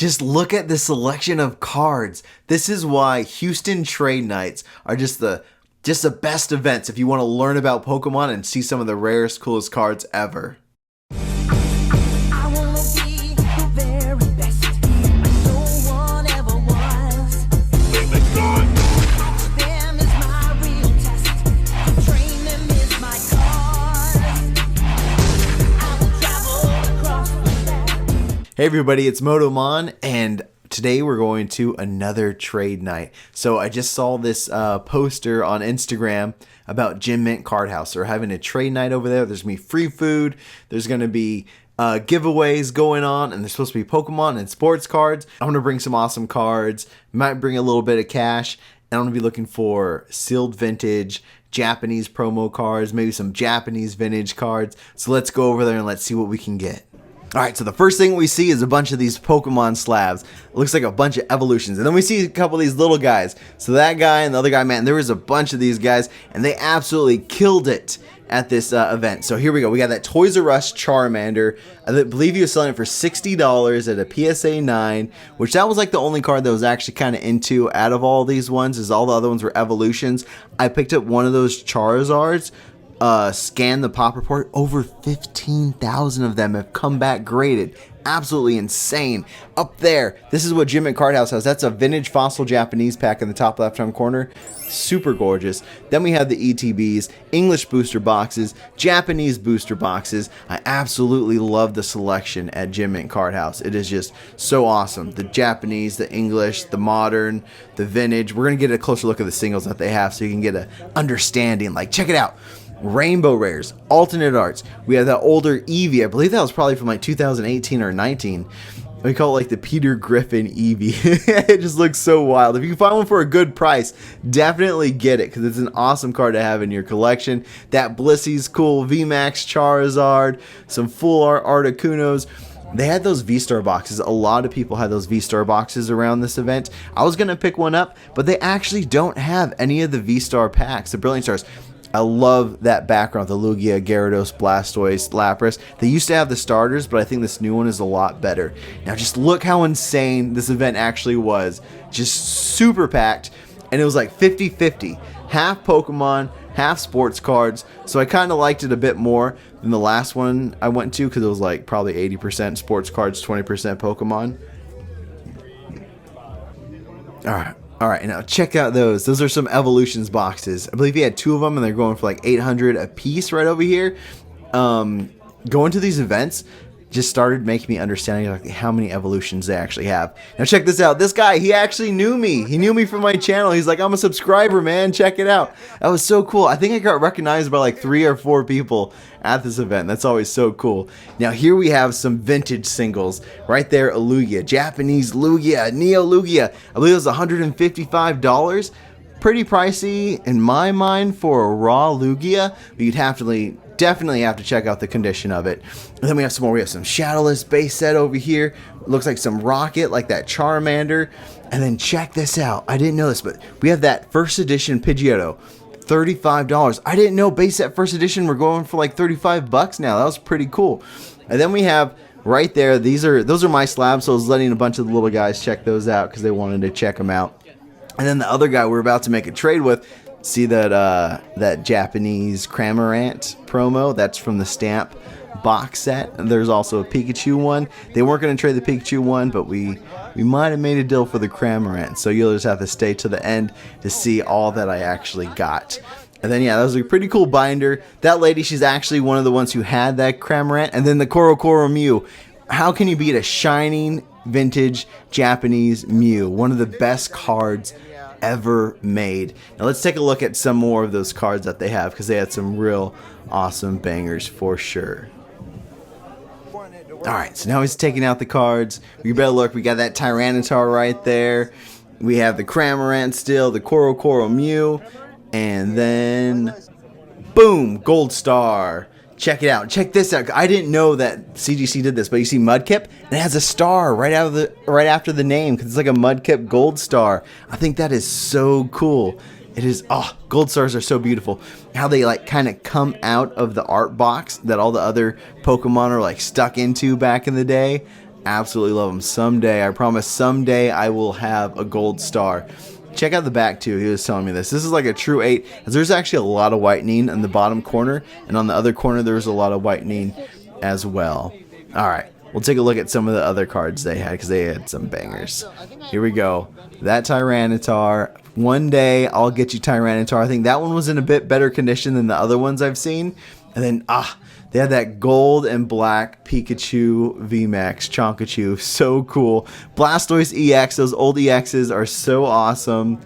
Just look at the selection of cards. This is why Houston trade nights are just the best events if you want to learn about Pokemon and see some of the rarest, coolest cards ever. Hey everybody, it's Moto, and today we're going to another trade night. So I just saw this poster on Instagram about Gym Mint Cardhouse. They're having a trade night over there. There's going to be free food. There's going to be giveaways going on, and there's supposed to be Pokemon and sports cards. I'm going to bring some awesome cards. Might bring a little bit of cash. And I'm going to be looking for sealed vintage Japanese promo cards, maybe some Japanese vintage cards. So let's go over there and let's see what we can get. Alright, so the first thing we see is a bunch of these Pokemon slabs. It looks like a bunch of evolutions. And then we see a couple of these little guys. So that guy and the other guy, man, there was a bunch of these guys. And they absolutely killed it at this event. So here we go. We got that Toys R Us Charmander. I believe he was selling it for $60 at a PSA 9. Which that was like the only card that was actually kind of into out of all these ones. As all the other ones were evolutions. I picked up one of those Charizards. Scan the pop report. Over 15,000 of them have come back graded. Absolutely insane. Up there, this is what Gym Mint Cardhouse has. That's a vintage fossil Japanese pack in the top left hand corner. Super gorgeous. Then we have the ETBs, English booster boxes, Japanese booster boxes. I absolutely love the selection at Gym Mint Cardhouse. It is just so awesome. The Japanese, the English, the modern, the vintage. We're going to get a closer look at the singles that they have so you can get an understanding. Like, check it out. Rainbow rares, alternate arts. We have that older Eevee. I believe that was probably from like 2018 or 19. We call it like the Peter Griffin Eevee. It just looks so wild. If you can find one for a good price, definitely get it because it's an awesome card to have in your collection. That Blissey's cool, VMAX Charizard, some full art Articunos. They had those V-Star boxes. A lot of people had those V-Star boxes around this event. I was going to pick one up, but they actually don't have any of the V-Star packs, the Brilliant Stars. I love that background, the Lugia, Gyarados, Blastoise, Lapras. They used to have the starters, but I think this new one is a lot better. Now just look how insane this event actually was. Just super packed, and it was like 50-50. Half Pokemon, half sports cards. So I kind of liked it a bit more than the last one I went to because it was like probably 80% sports cards, 20% Pokemon. Alright, now check out those. Those are some Evolutions boxes. I believe he had 2 of them, and they're going for like $800 a piece right over here. Going to these events just started making me understand like how many evolutions they actually have. Now check this out. This guy, he actually knew me. He knew me from my channel. He's like, I'm a subscriber, man. Check it out. That was so cool. I think I got recognized by like 3 or 4 people at this event. That's always so cool. Now here we have some vintage singles. Right there, a Lugia. Japanese Lugia. Neo Lugia. I believe it was $155. Pretty pricey in my mind for a raw Lugia. But you'd have to definitely have to check out the condition of it. And then we have some more. We have some Shadowless base set over here. Looks like some Rocket, like that Charmander. And then check this out. I didn't know this, but we have that first edition Pidgeotto. $35. I didn't know base set first edition were going for like $35 now. That was pretty cool. And then we have right there, those are my slabs, so I was letting a bunch of the little guys check those out because they wanted to check them out. And then the other guy we're about to make a trade with, see that Japanese Cramorant promo? That's from the Stamp box set. And there's also a Pikachu one. They weren't going to trade the Pikachu one, but we might have made a deal for the Cramorant. So you'll just have to stay to the end to see all that I actually got. And then, yeah, that was a pretty cool binder. That lady, she's actually one of the ones who had that Cramorant. And then the Korokoro Mew. How can you beat a shining vintage Japanese Mew? One of the best cards ever made. Now let's take a look at some more of those cards that they have because they had some real awesome bangers for sure. Alright, so now he's taking out the cards. We better look. We got that Tyranitar right there. We have the Cramorant still, the Korokoro Mew, and then boom, Goldstar. Check it out. Check this out. I didn't know that CGC did this, but you see Mudkip, and it has a star right after the name because it's like a Mudkip Goldstar. I think that is so cool. It is. Oh, Gold Stars are so beautiful. How they like kind of come out of the art box that all the other Pokemon are like stuck into back in the day. Absolutely love them. Someday, I promise, someday I will have a gold star. Check out the back too. He was telling me this. This is like a true 8. There's actually a lot of whitening in the bottom corner, and on the other corner there's a lot of whitening as well. All right, we'll take a look at some of the other cards they had because they had some bangers. Here we go. That Tyranitar. One day I'll get you Tyranitar. I think that one was in a bit better condition than the other ones I've seen. And then they had that gold and black Pikachu VMAX Chonkachu. So cool. Blastoise EX. Those old EXs are so awesome.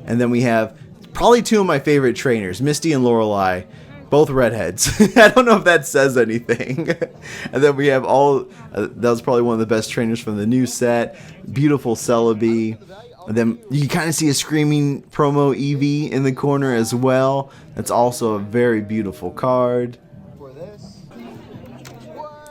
And then we have probably two of my favorite trainers, Misty and Lorelei. Both redheads. I don't know if that says anything. And then we have that was probably one of the best trainers from the new set. Beautiful Celebi. And then you kind of see a Screaming promo Eevee in the corner as well. That's also a very beautiful card.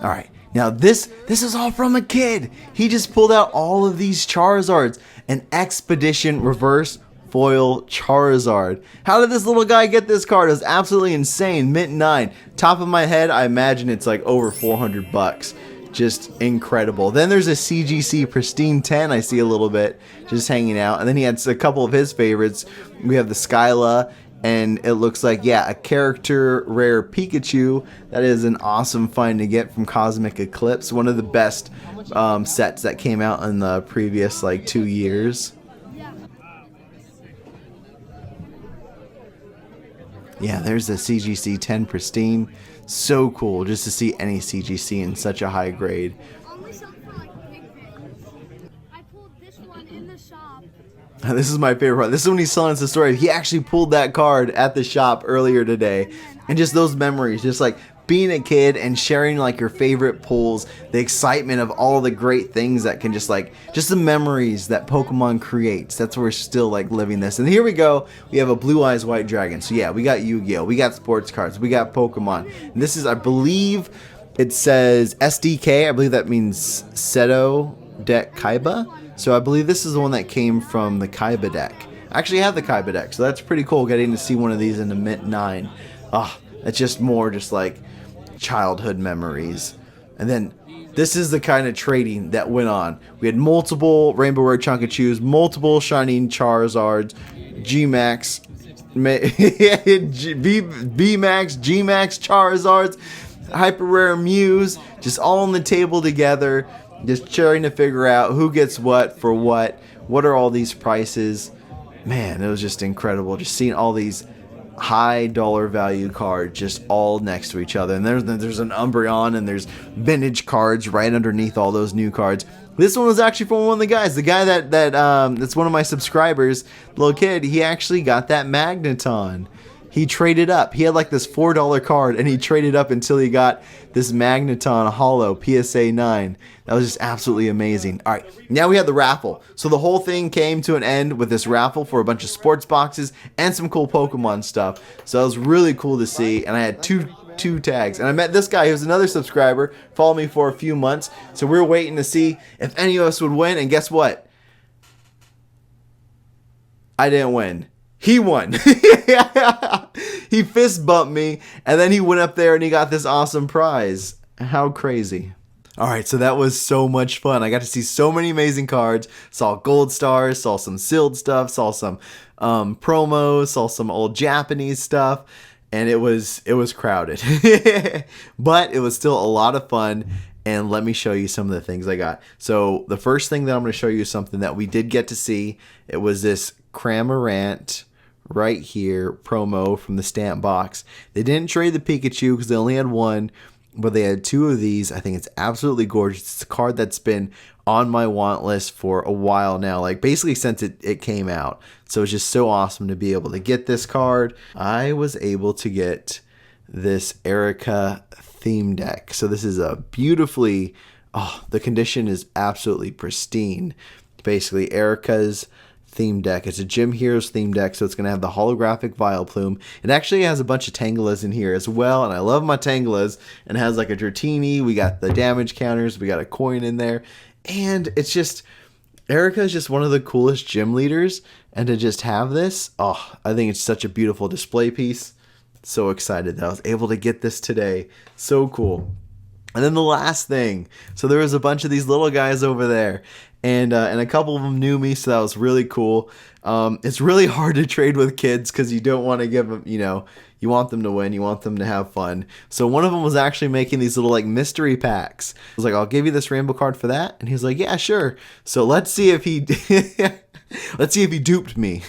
Alright, now this is all from a kid. He just pulled out all of these Charizards. An Expedition Reverse Foil Charizard. How did this little guy get this card? It was absolutely insane. Mint 9. Top of my head, I imagine it's like over 400 bucks. Just incredible. Then there's a CGC Pristine 10 I see a little bit just hanging out. And then he had a couple of his favorites. We have the Skyla, and it looks like, yeah, a character rare Pikachu. That is an awesome find to get from Cosmic Eclipse. One of the best sets that came out in the previous like 2 years. Yeah, there's the CGC 10 Pristine. So cool just to see any CGC in such a high grade. Only some for like big fans. I pulled this one in the shop. This is my favorite part. This is when he's telling us the story. He actually pulled that card at the shop earlier today. And just those memories, just like being a kid and sharing like your favorite pulls, the excitement of all the great things that can just the memories that Pokemon creates. That's where we're still like living this. And here we go. We have a Blue Eyes White Dragon. So yeah, we got Yu-Gi-Oh, we got sports cards, we got Pokemon. And this is, I believe it says SDK. I believe that means Seto Deck Kaiba. So I believe this is the one that came from the Kaiba deck. I actually have the Kaiba deck, so that's pretty cool getting to see one of these in the Mint 9. It's just more just like childhood memories. And then this is the kind of trading that went on. We had multiple Rainbow Rare Chonkachus, multiple Shining Charizards, G-Max, B-Max, G-Max Charizards, Hyper Rare Mews, just all on the table together, just trying to figure out who gets what for what are all these prices. Man, it was just incredible just seeing all these high dollar value cards just all next to each other. And there's an Umbreon, and there's vintage cards right underneath all those new cards. This one was actually from one of the guys. The guy that's one of my subscribers, little kid, he actually got that Magneton. He traded up. He had like this $4 card, and he traded up until he got this Magneton Holo PSA 9. That was just absolutely amazing. All right, now we have the raffle. So the whole thing came to an end with this raffle for a bunch of sports boxes and some cool Pokemon stuff. So that was really cool to see, and I had two tags. And I met this guy who's another subscriber, followed me for a few months. So we were waiting to see if any of us would win, and guess what? I didn't win. He won. He fist bumped me, and then he went up there and he got this awesome prize. How crazy. Alright, so that was so much fun. I got to see so many amazing cards. Saw gold stars, saw some sealed stuff, saw some promos, saw some old Japanese stuff, and it was crowded. But it was still a lot of fun. And let me show you some of the things I got. So the first thing that I'm going to show you is something that we did get to see. It was this Cramorant right here promo from the stamp box. They didn't trade the Pikachu because they only had one, but they had two of these. I think it's absolutely gorgeous. It's a card that's been on my want list for a while now, like basically since it came out. So it's just so awesome to be able to get this card. I was able to get this Erica theme deck. So this is a beautifully, the condition is absolutely pristine. Basically Erica's theme deck. It's a Gym Heroes theme deck, so it's going to have the holographic Vileplume. It actually has a bunch of Tangulas in here as well, and I love my Tangulas. And it has like a Dratini, we got the damage counters, we got a coin in there, and it's just, Erica is just one of the coolest gym leaders, and to just have this, I think it's such a beautiful display piece. So excited that I was able to get this today. So cool. And then the last thing, so there was a bunch of these little guys over there, and a couple of them knew me, so that was really cool. It's really hard to trade with kids because you don't want to give them, you know, you want them to win, you want them to have fun. So one of them was actually making these little like mystery packs. I was like, I'll give you this rainbow card for that, and he's like, yeah, sure. So let's see if he duped me.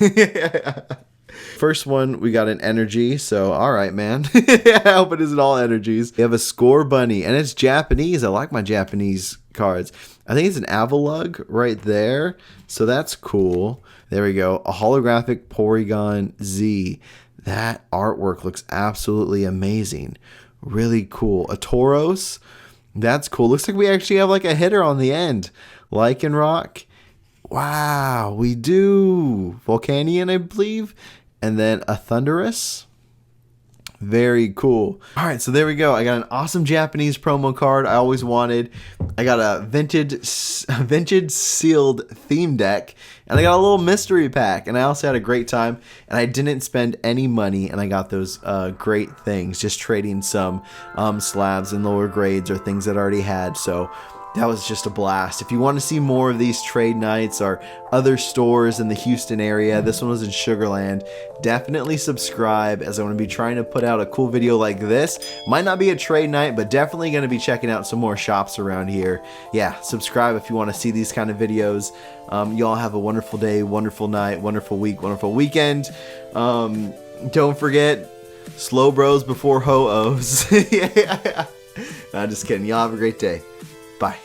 First one, we got an energy, so all right, man. I hope it isn't all energies. We have a score bunny, and it's Japanese. I like my Japanese cards. I think it's an Avalugg right there, so that's cool. There we go. A holographic Porygon Z. That artwork looks absolutely amazing. Really cool. A Tauros. That's cool. Looks like we actually have like a hitter on the end. Lycanroc. Wow, we do. Volcanion, I believe. And then a Thundurus. Very cool. All right, so there we go. I got an awesome Japanese promo card I always wanted. I got a vintage sealed theme deck, and I got a little mystery pack, and I also had a great time, and I didn't spend any money, and I got those great things, just trading some slabs and lower grades or things that I already had. So that was just a blast. If you want to see more of these trade nights or other stores in the Houston area, this one was in Sugarland, definitely subscribe, as I'm going to be trying to put out a cool video like this. Might not be a trade night, but definitely going to be checking out some more shops around here. Yeah, subscribe if you want to see these kind of videos. Y'all have a wonderful day, wonderful night, wonderful week, wonderful weekend. Don't forget, slow bros before ho-ohs. Yeah. Nah, just kidding. Y'all have a great day. Bye.